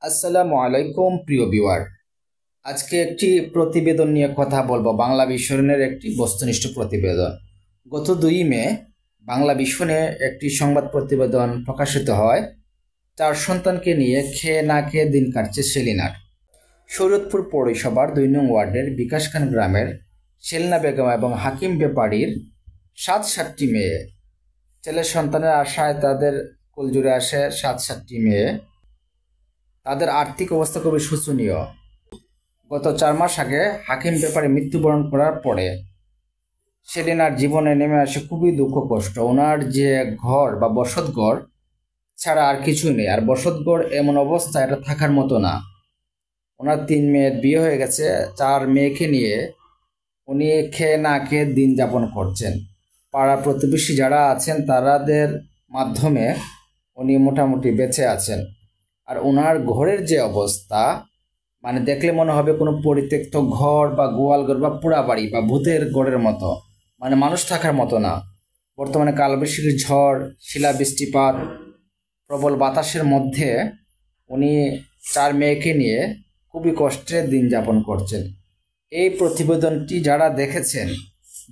আসসালামু আলাইকুম প্রিয় ভিউয়ার। আজকে একটি প্রতিবেদন নিয়ে কথা বলবো। বাংলা ভিশনের একটি বস্তুনিষ্ঠ প্রতিবেদন। গত 2 মে বাংলা ভিশনে একটি সংবাদ প্রতিবেদন প্রকাশিত হয়। 4 সন্তানকে নিয়ে খেয়ে না খেয়ে দিন কাটছে সেলিনার। শরীয়তপুর পৌরসভার 2 নং ওয়ার্ডের বিকাশখান গ্রামের সেলিনা বেগম এবং হাকিম ব্যাপারীর 7টি মেয়ে। ছেলে সন্তানের আশায় তাদের কুলজুড়ে আসে 7টি মেয়ে। তাদের আর্থিক অবস্থা খুবই শোচনীয়। গত 4 মাস আগে হাকিম ব্যাপারে মৃত্যুবরণ করার পরে সেলিনার জীবনে নেমে আসে খুবই দুঃখ কষ্ট। ওনার যে ঘর বা বসতঘর ছাড়া আর কিছু নেই। আর বসতঘর এমন অবস্থা, এটা থাকার মতো না। ওনার 3 মেয়ের বিয়ে হয়ে গেছে। 4 মেয়েকে নিয়ে উনি খেয়ে না খেয়ে দিন যাপন করছেন। পাড়া প্রতিবেশী যারা আছেন তাদের মাধ্যমে উনি মোটামুটি বেঁচে আছেন। আর ওনার ঘরের যে অবস্থা, মানে দেখলে মনে হবে কোনো পরিত্যক্ত ঘর বা গোয়াল ঘর বা পোড়া বাড়ি বা ভূতের ঘরের মতো, মানে মানুষ থাকার মতো না। বর্তমানে কালবৈশাখীর ঝড়, শিলা বৃষ্টিপাত, প্রবল বাতাসের মধ্যে উনি 4 মেয়েকে নিয়ে খুবই কষ্টে দিন যাপন করছেন। এই প্রতিবেদনটি যারা দেখেছেন,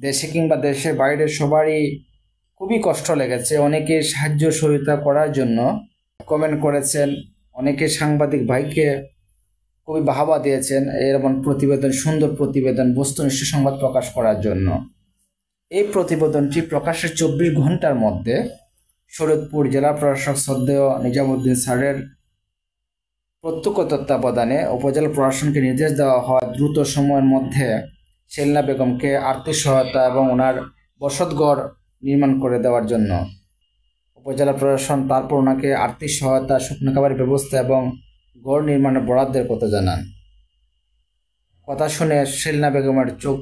দেশে কিংবা দেশের বাইরে সবারই খুবই কষ্ট লেগেছে। অনেকে সাহায্য সহায়তা করার জন্য কমেন্ট করেছেন, অনেকে সাংবাদিক ভাইকে খুবই বাহবা দিয়েছেন এরকম প্রতিবেদন, সুন্দর প্রতিবেদন, বস্তুনিষ্ঠ সংবাদ প্রকাশ করার জন্য। এই প্রতিবেদনটি প্রকাশের 24 ঘন্টার মধ্যে শরীয়তপুর জেলা প্রশাসক শ্রদ্ধেয় নিজামুদ্দিন স্যারের প্রত্যক্ষ তত্ত্বাবধানে উপজেলা প্রশাসনকে নির্দেশ দেওয়া হয় দ্রুত সময়ের মধ্যে সেলিনা বেগমকে আর্থিক সহায়তা এবং ওনার বসতঘর নির্মাণ করে দেওয়ার জন্য। উপজেলা প্রশাসন তারপর ওনাকে আর্থিক সহায়তা, শুকনো খাবারের ব্যবস্থা এবং ঘর নির্মাণের বরাদ্দের কথা জানান। কথা শুনে সেলিনা বেগমের চোখ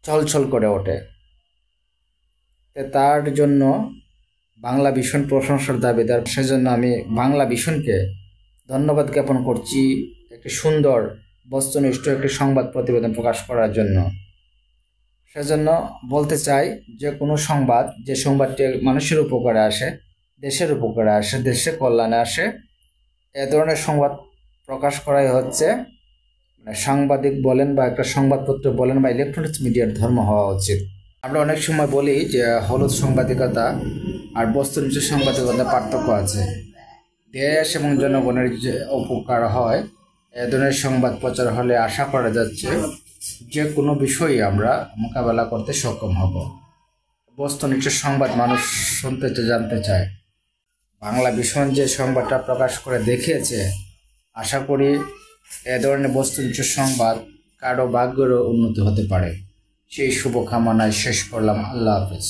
ছলছল করে ওঠে। তার জন্য বাংলা ভিশন প্রশংসার দাবিদার। সেজন্য আমি বাংলা ভিশনকে ধন্যবাদ জ্ঞাপন করছি একটি সুন্দর বস্তুনিষ্ঠ একটি সংবাদ প্রতিবেদন প্রকাশ করার জন্য। সেজন্য বলতে চাই, যে কোনো সংবাদ, যে সংবাদটি মানুষের উপকারে আসে, দেশের উপকারে আসে, দেশের কল্যাণে আসে, এ ধরনের সংবাদ প্রকাশ করাই হচ্ছে সাংবাদিক বলেন বা একটা সংবাদপত্র বলেন বা ইলেকট্রনিক্স মিডিয়ার ধর্ম হওয়া উচিত। আমরা অনেক সময় বলি যে হলুদ সাংবাদিকতা আর বস্তুনিষ্ঠ সাংবাদিকতার পার্থক্য আছে। দেশ এবং জনগণের যে উপকার হয় এ ধরনের সংবাদ প্রচার হলে আশা করা যাচ্ছে যে কোনো বিষয়ই আমরা মোকাবেলা করতে সক্ষম হব। বস্তুনিষ্ঠ সংবাদ মানুষ শুনতে জানতে চায়। বাংলা ভিশন যে সংবাদটা প্রকাশ করে দেখিয়েছে, আশা করি এ ধরনের বস্তুনিষ্ঠ সংবাদ কারো ভাগ্যেরও উন্নতি হতে পারে। সেই শুভকামনায় শেষ করলাম। আল্লাহ হাফেজ।